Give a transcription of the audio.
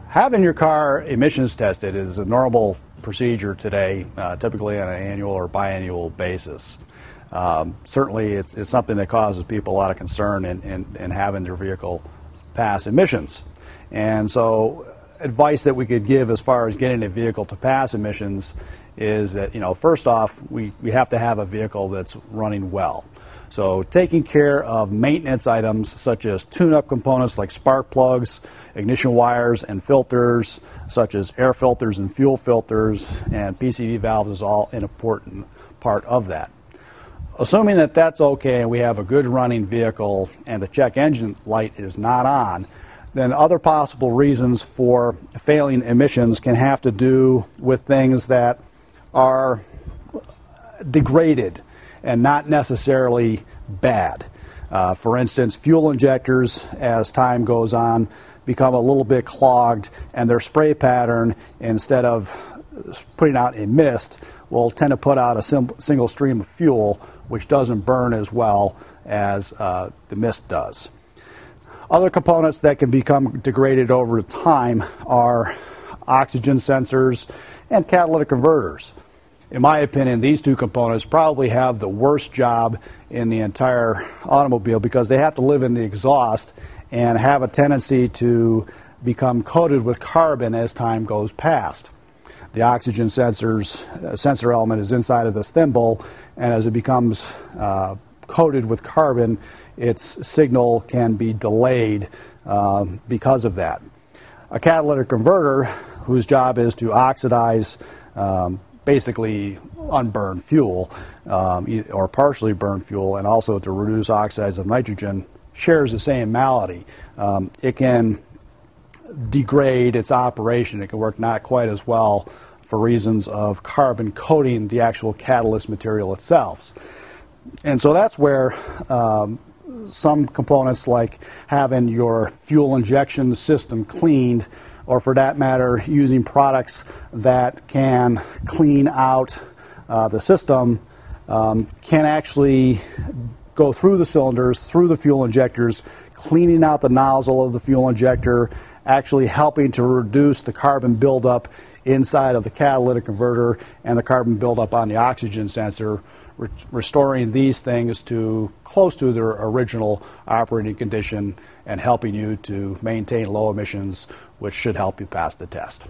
Having your car emissions tested is a normal procedure today, typically on an annual or biannual basis. Certainly it's something that causes people a lot of concern in having their vehicle pass emissions. And so advice that we could give as far as getting a vehicle to pass emissions is that, first off, we have to have a vehicle that's running well. So taking care of maintenance items such as tune-up components like spark plugs, ignition wires, and filters such as air filters and fuel filters, and PCV valves is all an important part of that. Assuming that that's okay and we have a good running vehicle and the check engine light is not on, then other possible reasons for failing emissions can have to do with things that are degraded and not necessarily bad. For instance, fuel injectors, as time goes on, become a little bit clogged, and their spray pattern, instead of putting out a mist, will tend to put out a single stream of fuel, which doesn't burn as well as the mist does. Other components that can become degraded over time are oxygen sensors and catalytic converters. In my opinion, these two components probably have the worst job in the entire automobile because they have to live in the exhaust and have a tendency to become coated with carbon as time goes past. The oxygen sensor element is inside of this thimble, and as it becomes coated with carbon, its signal can be delayed because of that. A catalytic converter, whose job is to oxidize basically unburned fuel or partially burned fuel, and also to reduce oxides of nitrogen, shares the same malady. It can degrade its operation. It can work not quite as well for reasons of carbon coating the actual catalyst material itself. And so that's where some components, like having your fuel injection system cleaned, or for that matter, using products that can clean out the system, can actually go through the cylinders, through the fuel injectors, cleaning out the nozzle of the fuel injector, actually helping to reduce the carbon buildup inside of the catalytic converter and the carbon buildup on the oxygen sensor, restoring these things to close to their original operating condition and helping you to maintain low emissions, which should help you pass the test.